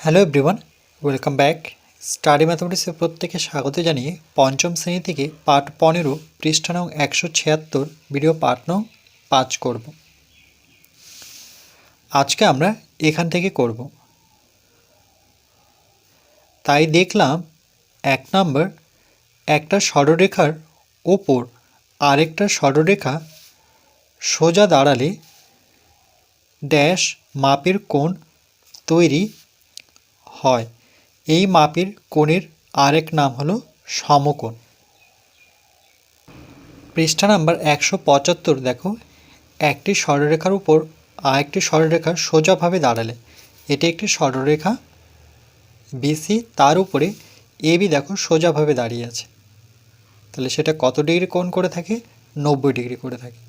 Hello everyone, welcome back. Study ম্যাথমেটিক্সে প্রত্যেকে স্বাগত জানিয়ে পঞ্চম শ্রেণী থেকে পার্ট 15 পৃষ্ঠা নং 176 ভিডিও পার্ট নং 5 করব। আজকে আমরা এখান থেকে করব। তাই দেখলাম 1 নম্বর, একটা সরলরেখার ওপর আরেকটা সরলরেখা সোজা দাঁড়ালে ড্যাশ মাপের কোণ তৈরি হয়। এই মাপের কোণের আরেক নাম হলো সমকোণ। পৃষ্ঠা নাম্বার 175 দেখো, একটি সরলরেখার উপর আরেকটি সরলরেখা সোজাভাবে দাঁড়ালে, এটি একটি সরলরেখা বিসি, তার উপরে এবি দেখো সোজাভাবে দাঁড়িয়ে আছে, তাহলে সেটা কত ডিগ্রি কোণ করে থাকে? 90 ডিগ্রি করে থাকে।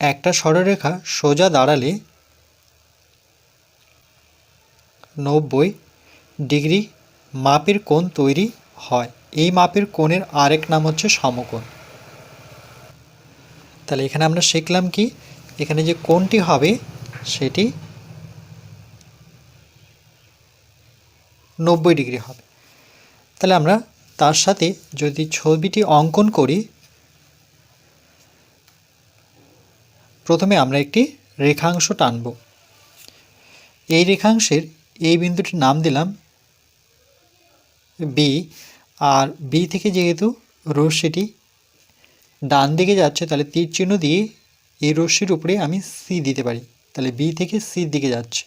একটা সরলরেখা সোজা দাঁড়ালে 90 ডিগ্রি মাপের কোণ তৈরি হয়। এই মাপের কোণের আরেক নাম হচ্ছে সমকোণ। তাহলে এখানে আমরা শিখলাম কি, এখানে যে কোণটি হবে সেটি 90 ডিগ্রি হবে। তাহলে আমরা তার সাথে যদি ছবিটি অঙ্কন করি, প্রথমে আমরা একটি রেখাংশ টানব। এই রেখাংশের এই বিন্দুটির নাম দিলাম বি, আর বি থেকে যেহেতু রশ্মিটি ডান দিকে যাচ্ছে, তাহলে তীর চিহ্ন দিয়ে এই রশ্মির উপরে আমি সি দিতে পারি, তাহলে বি থেকে সির দিকে যাচ্ছে।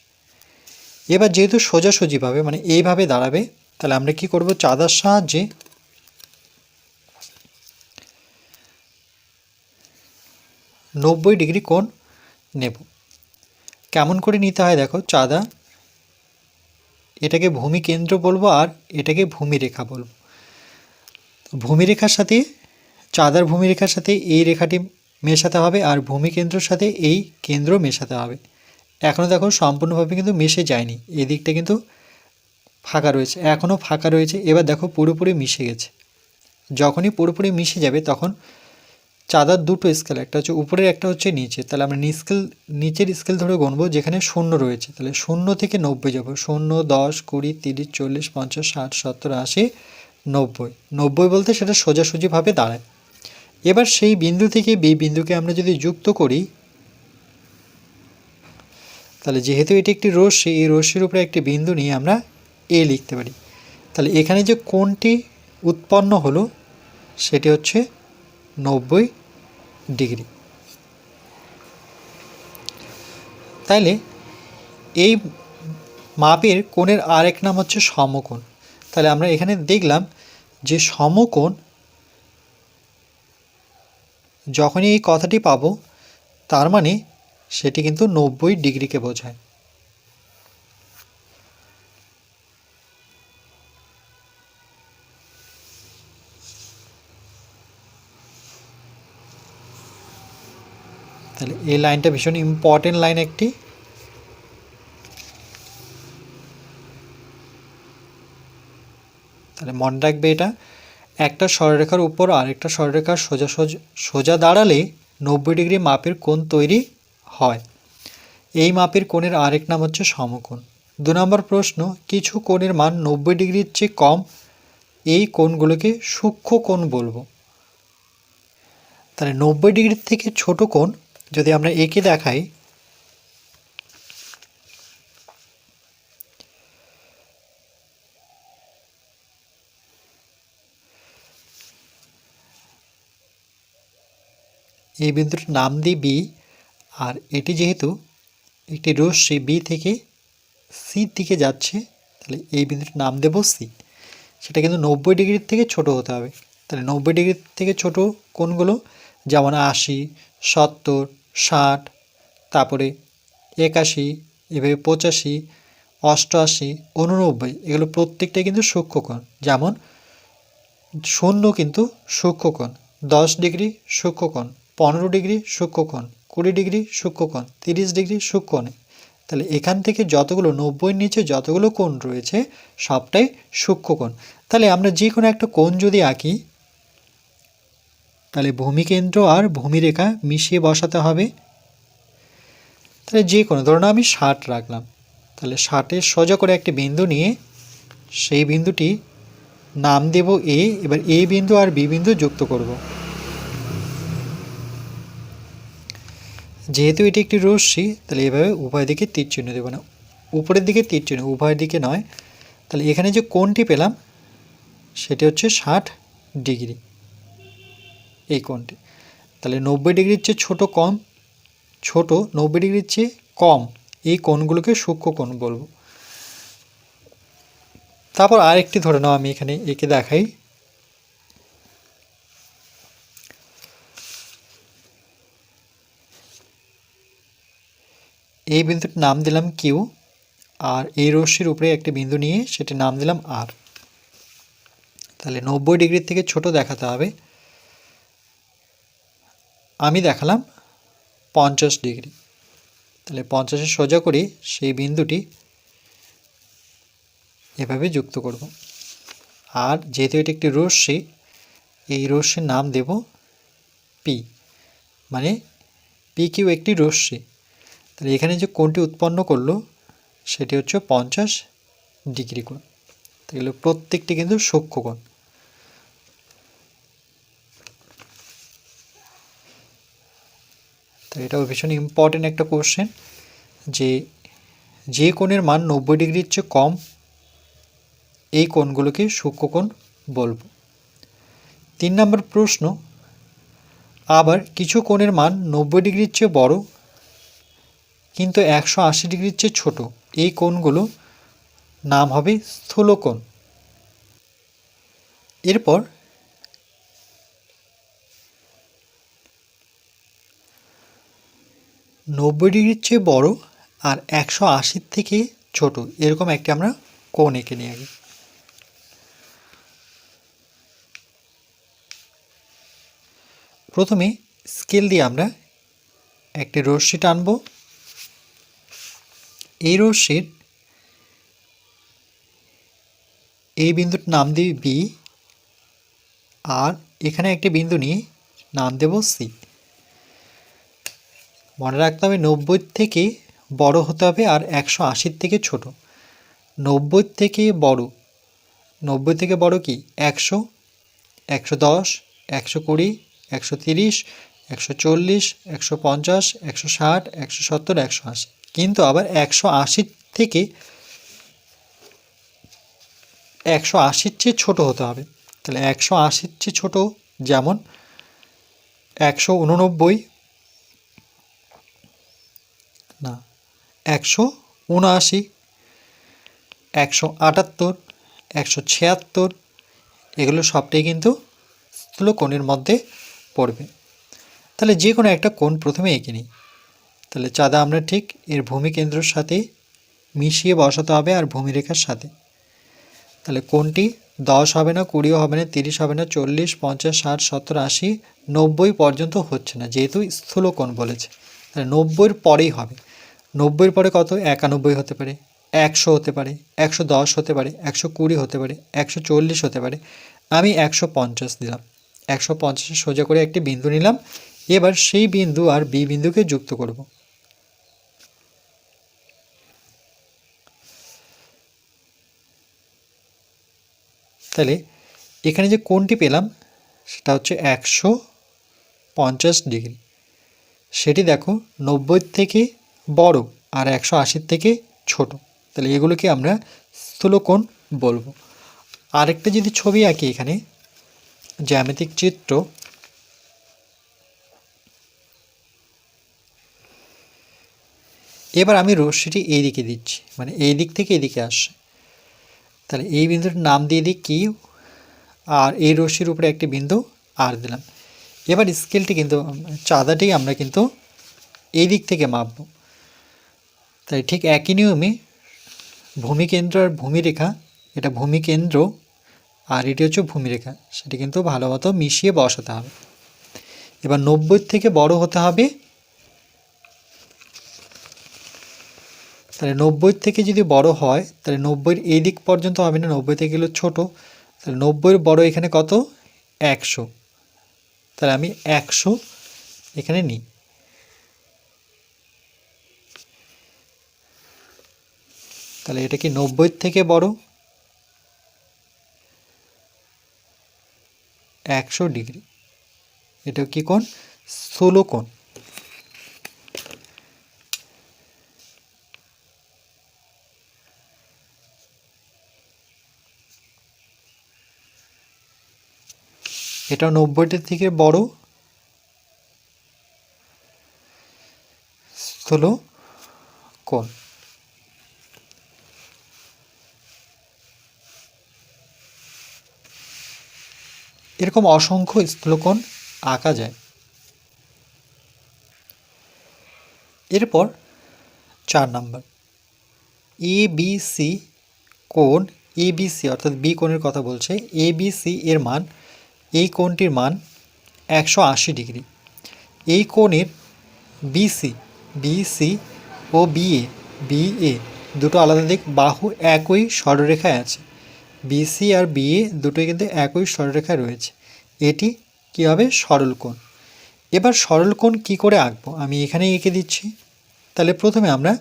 এবার যেহেতু সোজাসুজিভাবে মানে এইভাবে দাঁড়াবে, তাহলে আমরা কি করব, চাঁদার সাহায্যে 90 ডিগ্রি কোণ নেব। কেমন করে নিতে হয় দেখো, চাঁদা এটাকে ভূমি কেন্দ্র বলবো আর এটাকে ভূমিরেখা বলবো। ভূমিরেখার সাথে চাঁদার ভূমিরেখার সাথে এই রেখাটি মেশাতে হবে, আর ভূমিকেন্দ্রের সাথে এই কেন্দ্র মেশাতে হবে। এখনও দেখো সম্পূর্ণভাবে কিন্তু মিশে যায়নি, এই দিকটা কিন্তু ফাঁকা রয়েছে, এখনও ফাঁকা রয়েছে। এবার দেখো পুরোপুরি মিশে গেছে। যখনই পুরোপুরি মিশে যাবে তখন চাঁদার দুটো স্কেল, একটা হচ্ছে উপরের, একটা হচ্ছে নিচে, তাহলে আমরা নিচের স্কেল ধরে গুনবো যেখানে 0 রয়েছে, তাহলে 0 থেকে 90 যাব। 0, 10, 20, 30, 40, 50, 60, 70, 80, 90। 90 বলতে সেটা সোজাসুজিভাবে দাঁড়ায়। এবার সেই বিন্দু থেকে বি বিন্দুকে আমরা যদি যুক্ত করি, তাহলে যেহেতু এটি একটি রশ্মি, এই রশ্মির উপরে একটি বিন্দু নিয়ে আমরা এ লিখতে পারি। তাহলে এখানে যে কোণটি উৎপন্ন হলো সেটি হচ্ছে 90 ডিগ্রি। তাইলে এই মাপের কোণের আরেক নাম হচ্ছে সমকোণ। তাহলে আমরা এখানে দেখলাম যে সমকোণ, যখনই এই কথাটি পাবো তার মানে সেটি কিন্তু 90 ডিগ্রিকে বোঝায়। তাহলে এই লাইনটা ভীষণ ইম্পর্টেন্ট লাইন একটি। তাহলে মনে রাখবে, এটা একটা সরলরেখার উপর আরেকটা সরলরেখার সোজা দাঁড়ালে 90 ডিগ্রি মাপের কোণ তৈরি হয়। এই মাপের কোণের আরেক নাম হচ্ছে সমকোণ। 2 নম্বর প্রশ্ন, কিছু কোণের মান 90 ডিগ্রির চেয়ে কম, এই কোণগুলোকে সূক্ষ্ম কোণ বলবো। তাহলে 90 ডিগ্রির থেকে ছোট কোণ যদি আমরা একে দেখাই, এই বিন্দুটির নাম দিই বি, আর এটি যেহেতু একটি রশ্মি বি থেকে সির দিকে যাচ্ছে, তাহলে এই বিন্দুটির নাম দেব সি। সেটা কিন্তু 90 ডিগ্রির থেকে ছোট হতে হবে। তাহলে 90 ডিগ্রির থেকে ছোট কোণগুলো যেমন 80, 70, 60, তারপরে 81, এভাবে 85, 88, 89, এগুলো প্রত্যেকটাই কিন্তু সূক্ষ্মকোণ। যেমন 0 কিন্তু সূক্ষ্মকোণ, 10 ডিগ্রি সূক্ষ্মকোণ, 15 ডিগ্রি সূক্ষ্মকোণ, 20 ডিগ্রি সূক্ষ্মকোণ, 30 ডিগ্রি সূক্ষ্মকোণ। তাহলে এখান থেকে যতগুলো 90-এর নিচে যতগুলো কোণ রয়েছে সবটাই সূক্ষ্মকোণ। তাহলে আমরা যে কোনো একটা কোণ যদি আঁকি, তাহলে ভূমিকেন্দ্র আর ভূমিরেখা মিশিয়ে বসাতে হবে। তাহলে যে কোনো, ধরুন আমি 60 রাখলাম, তাহলে 60-এর সোজা করে একটি বিন্দু নিয়ে সেই বিন্দুটি নাম দেব এ। এবার এ বিন্দু আর বি বিন্দু যুক্ত করব। যেহেতু এটি একটি রশ্মি, তাহলে এভাবে উভয় দিকে তীর চিহ্ন দেব না, উপরের দিকে তীর চিহ্ন, উভয় দিকে নয়। তাহলে এখানে যে কোণটি পেলাম সেটি হচ্ছে 60 ডিগ্রি, এই কোণটি। তাহলে 90 ডিগ্রির চেয়ে ছোট 90 ডিগ্রির চেয়ে কম এই কোণগুলোকে সূক্ষ্ম কোণ বলবো। তারপর আরেকটি ধরে নাও, আমি এখানে একে দেখাই। এই বিন্দুর নাম দিলাম কিউ, আর এই রশ্মির উপরে একটি বিন্দু নিয়ে সেটি নাম দিলাম আর। তাহলে 90 ডিগ্রির থেকে ছোট দেখাতে হবে। আমি দেখালাম 50 ডিগ্রি। তাহলে 50-এর সোজা করে সেই বিন্দুটি এভাবে যুক্ত করব। আর যেহেতু এটি একটি রশ্মি, এই রশ্মির নাম দেব পি, মানে পি কিউ একটি রশ্মি। তাহলে এখানে যে কোণটি উৎপন্ন করলো সেটি হচ্ছে 50 ডিগ্রি কোণ। তাহলে প্রত্যেকটি কিন্তু সূক্ষ্ম কোণ। তো এটাও ভীষণ ইম্পর্টেন্ট একটা কোশ্চেন, যে কোণের মান 90 ডিগ্রির চেয়ে কম এই কোণগুলোকে সূক্ষ্ম কোণ বলবো। 3 নম্বর প্রশ্ন, আবার কিছু কোণের মান 90 ডিগ্রির চেয়ে বড় কিন্তু 180 ডিগ্রির চেয়ে ছোট, এই কোণগুলো নাম হবে স্থূলকোণ। এরপর নব্বই ডিগ্রির চেয়ে বড় আর 180 থেকে ছোট এরকম একটি আমরা কোণ এঁকে নিয়ে আগে। প্রথমে স্কেল দিয়ে আমরা একটি রশ্মি টানব। এই রশ্মির এই বিন্দুর নাম দিই বি, আর এখানে একটি বিন্দু নিয়ে নাম দেব সি। মনে রাখতে হবে 90 থেকে বড় হতে হবে আর 180 থেকে ছোট। 90 থেকে বড়, 90 থেকে বড় কি 100, 110, 120, 130, 140, 150, 160, 170, 180। কিন্তু আবার 180 থেকে 180-র চেয়ে ছোট হতে হবে। তাহলে 180-র চেয়ে ছোট যেমন 189, না 179, 178, 176, এগুলো সবটাই কিন্তু স্থূলকোণের মধ্যে পড়বে। তাহলে যে কোনো একটা কোণ প্রথমে এঁকে নিই। তাহলে চাঁদা আমরা ঠিক এর ভূমিকেন্দ্রের সাথে মিশিয়ে বসাতে হবে আর ভূমিরেখার সাথে। তাহলে কোণটি 10 হবে না, 20 হবে না, 30 হবে না, 40, 50, 60, 70, 80, 90 পর্যন্ত হচ্ছে না, যেহেতু স্থূলকোণ বলেছে। তাহলে 90-এর পরেই হবে। 90-এর পরে কত? 91 হতে পারে, 100 হতে পারে, 110 হতে পারে, 120 হতে পারে, 140 হতে পারে। আমি 150 দিলাম। 150-এর সোজা করে একটি বিন্দু নিলাম। এবার সেই বিন্দু আর বি বিন্দুকে যুক্ত করব। তাহলে এখানে যে কোণটি পেলাম সেটা হচ্ছে 150 ডিগ্রি। সেটি দেখো 90 থেকে বড় আর 180 থেকে ছোট। তাহলে এগুলোকে আমরা স্থূলকোণ বলবো। আরেকটা যদি ছবি আঁকি এখানে, জ্যামিতিক চিত্র, এবার আমি রশ্মিটি এই দিকে দিচ্ছি, মানে এই দিক থেকে এদিকে আসছে। তাহলে এই বিন্দুর নাম দিয়ে দিই কিউ, আর এই রশ্মির উপরে একটি বিন্দু আর দিলাম। এবার স্কেলটি কিন্তু চাঁদাটি আমরা কিন্তু এই দিক থেকে মাপব। তাই ঠিক একই নিয়মে ভূমিকেন্দ্র আর ভূমিরেখা, এটা ভূমিকেন্দ্র আর এটি হচ্ছে ভূমিরেখা, সেটি কিন্তু ভালো মতো মিশিয়ে বসাতে হবে। এবার 90 থেকে বড় হতে হবে। তাহলে 90 থেকে যদি বড় হয় তাহলে 90-এর এই দিক পর্যন্ত হবে না, 90 থেকে গেলে ছোট। তাহলে 90-এর বড় এখানে কত? 100। তাহলে আমি 100 এখানে নিই। তাহলে এটা কি 90 থেকে বড়? 100 ডিগ্রি। এটা কি কোণ? স্থূল কোণ। এটা 90 থেকে বড় স্থূল কোণ। এরকম অসংখ্য স্থূলকোণ আঁকা যায়। এরপর 4 নাম্বার, ABC কোণ, ABC অর্থাৎ বি কোণের কথা বলছে। ABC এর মান, এই কোণটির মান 180 ডিগ্রি। এই কোণের BC ও BA দুটো আলাদা দিক, বাহু একই সরলরেখায় আছে। BC আর BA দুটোই কিন্তু একই সরলরেখায় রয়েছে। এটি কী হবে? সরল কোণ। এবার সরল কোণ কী করে আঁকবো? আমি এখানে এঁকে দিচ্ছি। তাহলে প্রথমে আমরা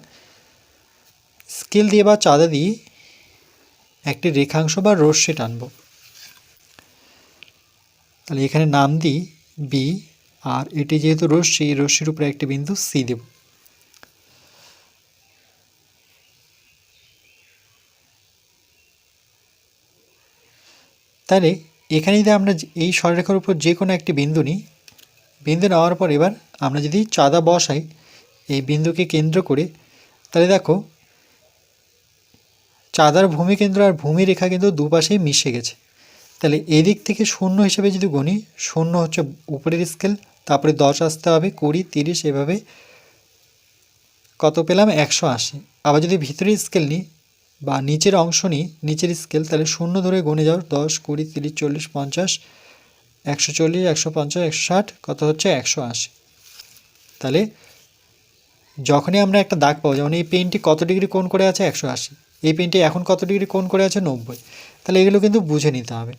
স্কেল দিয়ে বা চাঁদা দিয়ে একটি রেখাংশ বা রশ্মি টানব। তাহলে এখানে নাম দিই বি, আর এটি যেহেতু রশ্মি, এই রশ্মির উপরে একটি বিন্দু সি দেব। তাহলে এখানে যদি আমরা এই সরলরেখার উপর যে কোনো একটি বিন্দু নিই, বিন্দু নেওয়ার পর এবার আমরা যদি চাঁদা বসাই এই বিন্দুকে কেন্দ্র করে, তাহলে দেখো চাঁদার ভূমিকেন্দ্র আর ভূমিরেখা কিন্তু দুপাশেই মিশে গেছে। তাহলে এদিক থেকে 0 হিসেবে যদি গণি, 0 হচ্ছে উপরের স্কেল, তারপরে 10 আসতে হবে, 20, 30, এভাবে কত পেলাম? 180। আবার যদি ভিতরের স্কেল নিই বা নিচের অংশ নিই, নিচের স্কেল, তাহলে 0 ধরে গুণে যাও, 10, 20, 30, 40, 50, 140, 150, 160, কত হচ্ছে? 180। তাহলে যখনই আমরা একটা দাগ পাবো, যেমন এই পেনটি কত ডিগ্রি কোণ করে আছে? 180। এই পেনটি এখন কত ডিগ্রি কোণ করে আছে? 90। তাহলে এগুলো কিন্তু বুঝে নিতে হবে।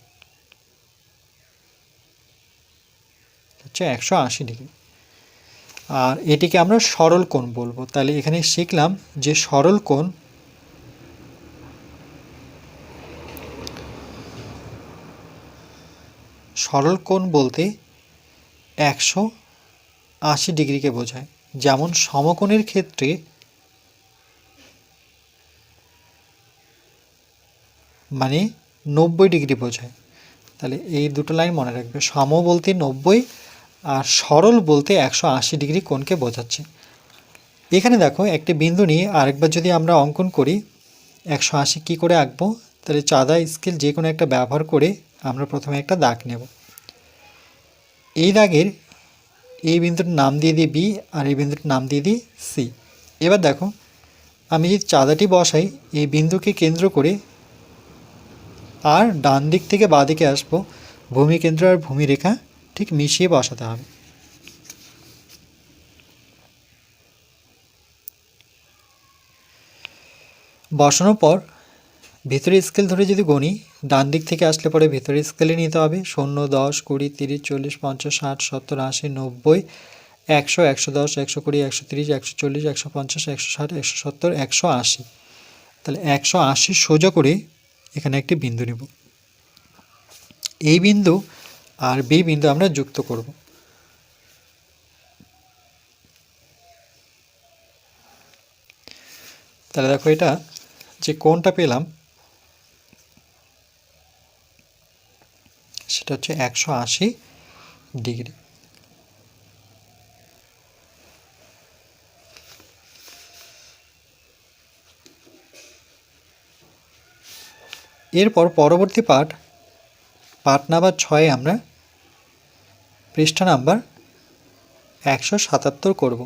হচ্ছে 180 ডিগ্রি। আর এটিকে আমরা সরল কোণ বলবো। তাহলে এখানে শিখলাম যে সরল কোণ বলতে 180 ডিগ্রিকে বোঝায়। যেমন সমকোণের ক্ষেত্রে মানে 90 ডিগ্রি বোঝায়। তাহলে এই দুটো লাইন মনে রাখবে, সম বলতে 90 আর সরল বলতে 180 ডিগ্রি কোণকে বোঝাচ্ছে। এখানে দেখো একটি বিন্দু নিয়ে আরেকবার যদি আমরা অঙ্কন করি 180 কী করে আঁকবো? তাহলে চাঁদা স্কেল যে কোনো একটা ব্যবহার করে আমরা প্রথমে একটা দাগ নেব। এই দাগের এই বিন্দুর নাম দিয়ে দিই বি, আর এই বিন্দুর নাম দিয়ে দিই সি। এবার দেখো আমি যদি চাঁদাটি বসাই এই বিন্দুকে কেন্দ্র করে, আর ডান দিক থেকে বাঁ দিকে আসবো, ভূমিকেন্দ্র আর ভূমিরেখা ঠিক মিশিয়ে বসাতে হবে। বসানোর পর ভিতরের স্কেল ধরে যদি গণি, ডান দিক থেকে আসলে পরে ভিতরের স্কেলে নিতে হবে। 0, 10, 20, 30, 40, 50, 60, 70, 80, 90, 100, 110, 120, 130, 140, 150, 160, 170, 180। তাহলে 180 সোজা করে এখানে একটি বিন্দু নেব। এই বিন্দু আর বি বিন্দু আমরা যুক্ত করব। তাহলে দেখো এটা যে কোণটা পেলাম সেটা হচ্ছে 180 ডিগ্রি। এরপর পরবর্তী পাঠ নাম্বার 6 আমরা পৃষ্ঠা নাম্বার 177 করব।